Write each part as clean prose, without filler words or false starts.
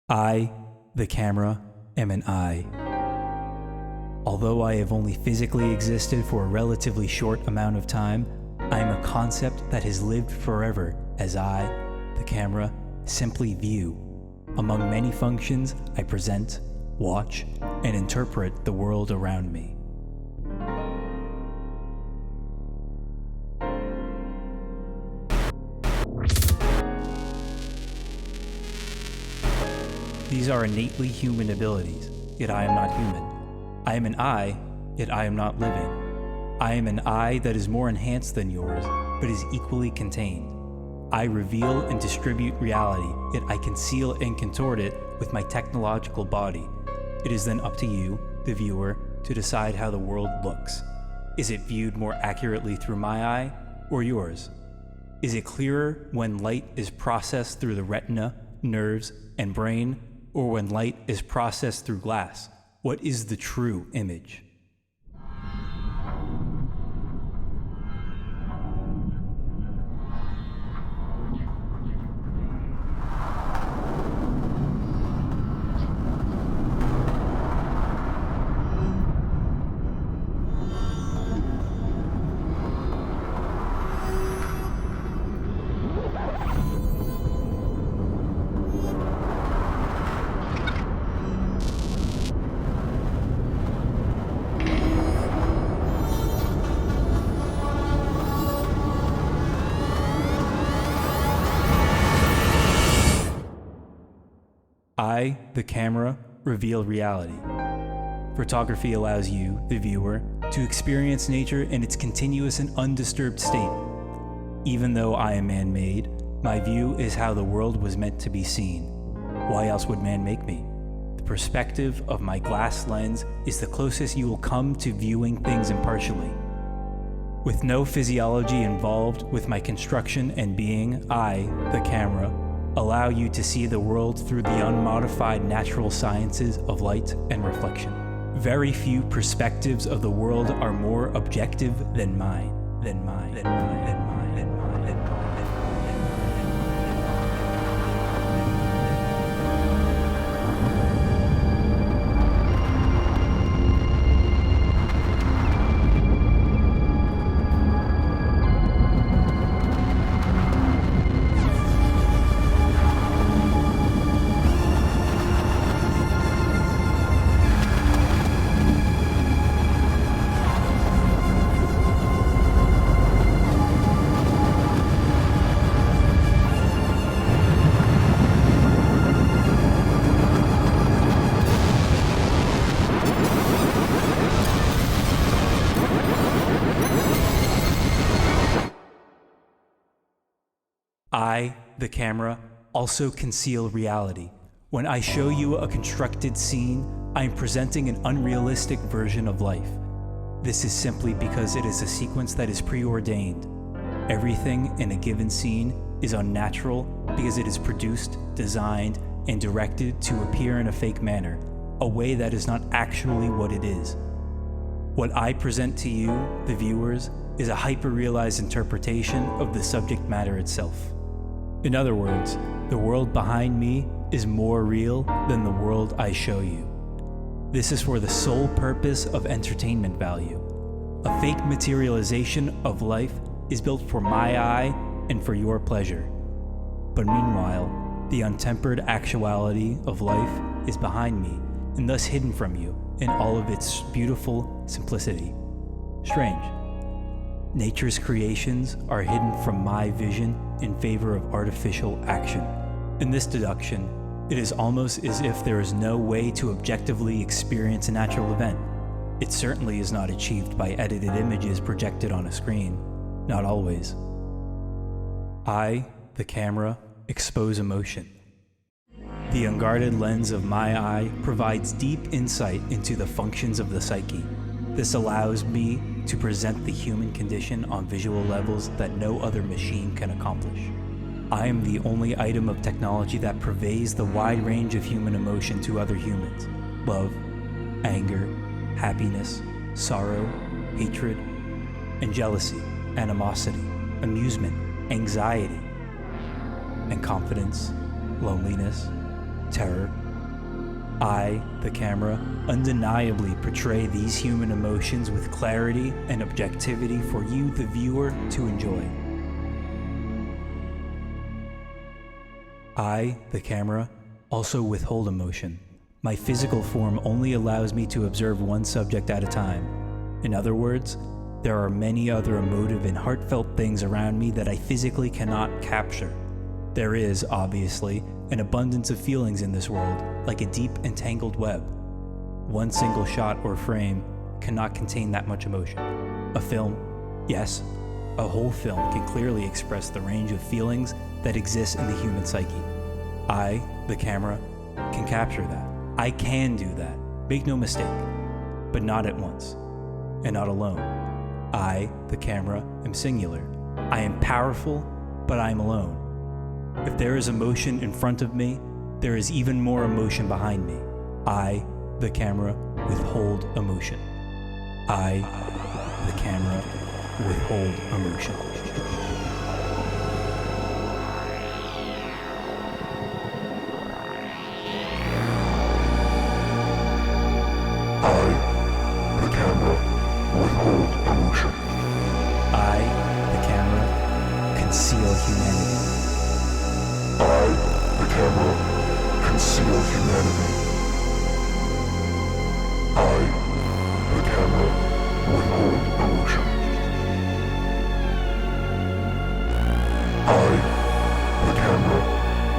I, the camera, am an I. Although I have only physically existed for a relatively short amount of time, I am a concept that has lived forever as I, the camera, simply view. Among many functions, I present, watch, and interpret the world around me. These are innately human abilities, yet I am not human. I am an I, yet I am not living. I am an I that is more enhanced than yours, but is equally contained. I reveal and distribute reality, yet I conceal and contort it with my technological body. It is then up to you, the viewer, to decide how the world looks. Is it viewed more accurately through my eye or yours? Is it clearer when light is processed through the retina, nerves, and brain, or when light is processed through glass? What is the true image? I, the camera, reveal reality. Photography allows you, the viewer, to experience nature in its continuous and undisturbed state. Even though I am man-made, my view is how the world was meant to be seen. Why else would man make me? The perspective of my glass lens is the closest you will come to viewing things impartially. With no physiology involved with my construction and being, I, the camera, allow you to see the world through the unmodified natural sciences of light and reflection. Very few perspectives of the world are more objective than mine. I, the camera, also conceal reality. When I show you a constructed scene, I am presenting an unrealistic version of life. This is simply because it is a sequence that is preordained. Everything in a given scene is unnatural because it is produced, designed, and directed to appear in a fake manner, a way that is not actually what it is. What I present to you, the viewers, is a hyper-realized interpretation of the subject matter itself. In other words, the world behind me is more real than the world I show you. This is for the sole purpose of entertainment value. A fake materialization of life is built for my eye and for your pleasure. But meanwhile, the untempered actuality of life is behind me and thus hidden from you in all of its beautiful simplicity. Strange. Nature's creations are hidden from my vision in favor of artificial action. In this deduction, it is almost as if there is no way to objectively experience a natural event. It certainly is not achieved by edited images projected on a screen. Not always. I, the camera, expose emotion. The unguarded lens of my eye provides deep insight into the functions of the psyche. This allows me to present the human condition on visual levels that no other machine can accomplish. I am the only item of technology that purveys the wide range of human emotion to other humans. Love, anger, happiness, sorrow, hatred, and jealousy, animosity, amusement, anxiety, and confidence, loneliness, terror. I, the camera, undeniably portray these human emotions with clarity and objectivity for you, the viewer, to enjoy. I, the camera, also withhold emotion. My physical form only allows me to observe one subject at a time. In other words, there are many other emotive and heartfelt things around me that I physically cannot capture. There is, obviously, an abundance of feelings in this world, like a deep and tangled web. One single shot or frame cannot contain that much emotion. A film, yes, a whole film can clearly express the range of feelings that exist in the human psyche. I, the camera, can capture that. I can do that, make no mistake, but not at once, and not alone. I, the camera, am singular. I am powerful, but I am alone. If there is emotion in front of me, there is even more emotion behind me. I, the camera, withhold emotion. I, the camera, withhold emotion. I, the camera, conceal humanity. I, the camera, conceal humanity. I, the camera, withhold emotion. I, the camera,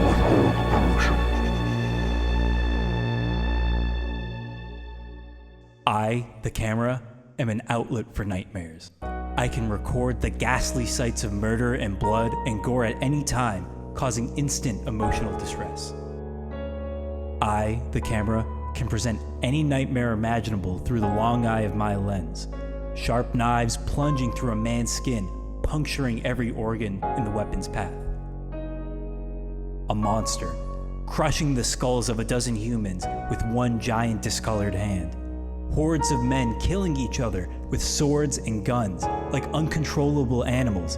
withhold emotion. I, the camera, am an outlet for nightmares. I can record the ghastly sights of murder and blood and gore at any time, causing instant emotional distress. I, the camera, can present any nightmare imaginable through the long eye of my lens. Sharp knives plunging through a man's skin, puncturing every organ in the weapon's path. A monster, crushing the skulls of a dozen humans with one giant discolored hand. Hordes of men killing each other with swords and guns like uncontrollable animals.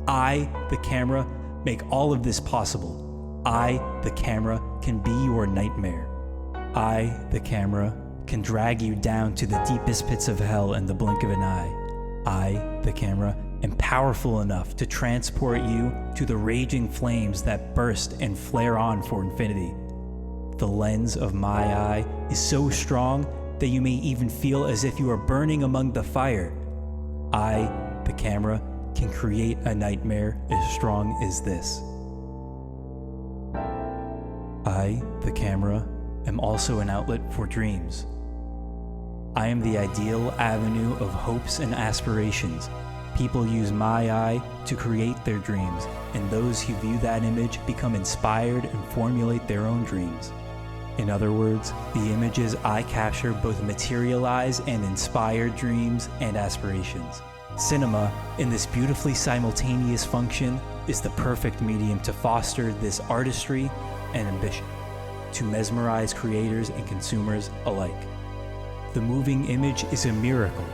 I, the camera, make all of this possible. I, the camera, can be your nightmare. I, the camera, can drag you down to the deepest pits of hell in the blink of an eye. I, the camera, am powerful enough to transport you to the raging flames that burst and flare on for infinity. The lens of my eye is so strong that you may even feel as if you are burning among the fire. I, the camera, can create a nightmare as strong as this. I, the camera, am also an outlet for dreams. I am the ideal avenue of hopes and aspirations. People use my eye to create their dreams, and those who view that image become inspired and formulate their own dreams. In other words, the images I capture both materialize and inspire dreams and aspirations. Cinema, in this beautifully simultaneous function, is the perfect medium to foster this artistry and ambition, to mesmerize creators and consumers alike. The moving image is a miracle.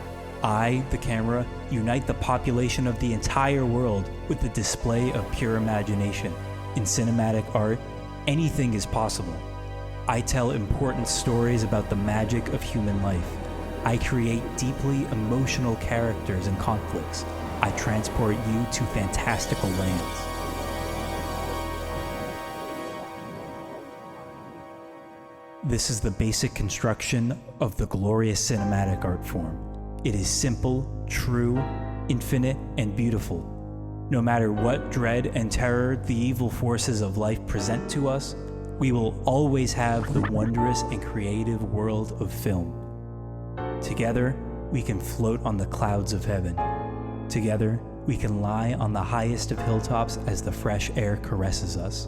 I, the camera, unite the population of the entire world with the display of pure imagination. In cinematic art, anything is possible. I tell important stories about the magic of human life. I create deeply emotional characters and conflicts. I transport you to fantastical lands. This is the basic construction of the glorious cinematic art form. It is simple, true, infinite, and beautiful. No matter what dread and terror the evil forces of life present to us, we will always have the wondrous and creative world of film. Together, we can float on the clouds of heaven. Together, we can lie on the highest of hilltops as the fresh air caresses us.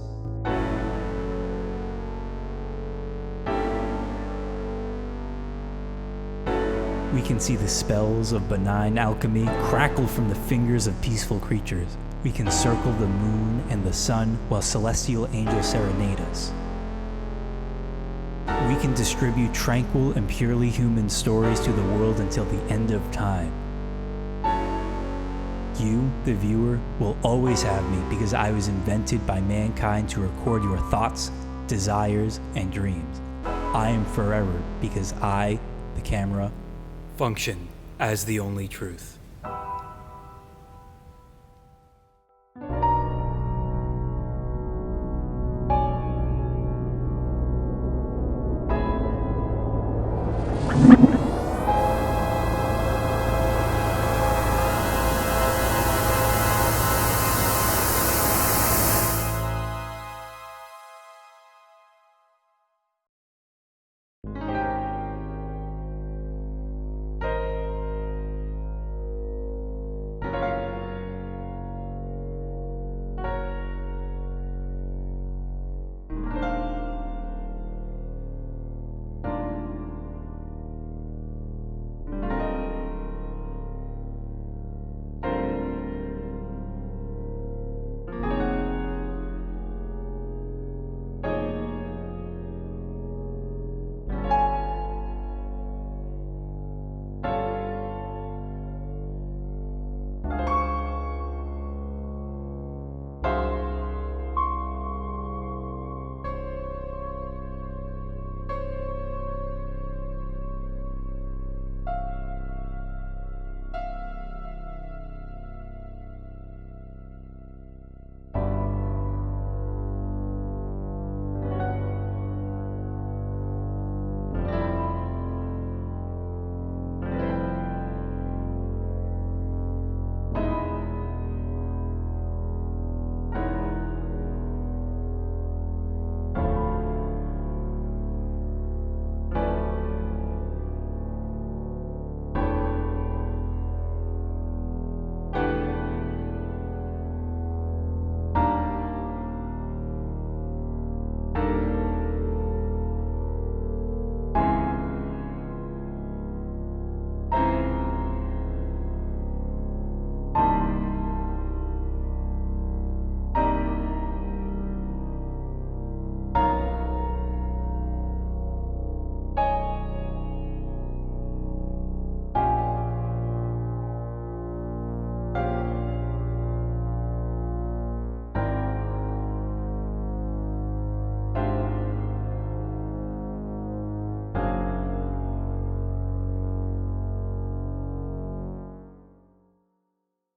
We can see the spells of benign alchemy crackle from the fingers of peaceful creatures. We can circle the moon and the sun while celestial angels serenade us. We can distribute tranquil and purely human stories to the world until the end of time. You, the viewer, will always have me because I was invented by mankind to record your thoughts, desires, and dreams. I am forever because I, the camera, function as the only truth.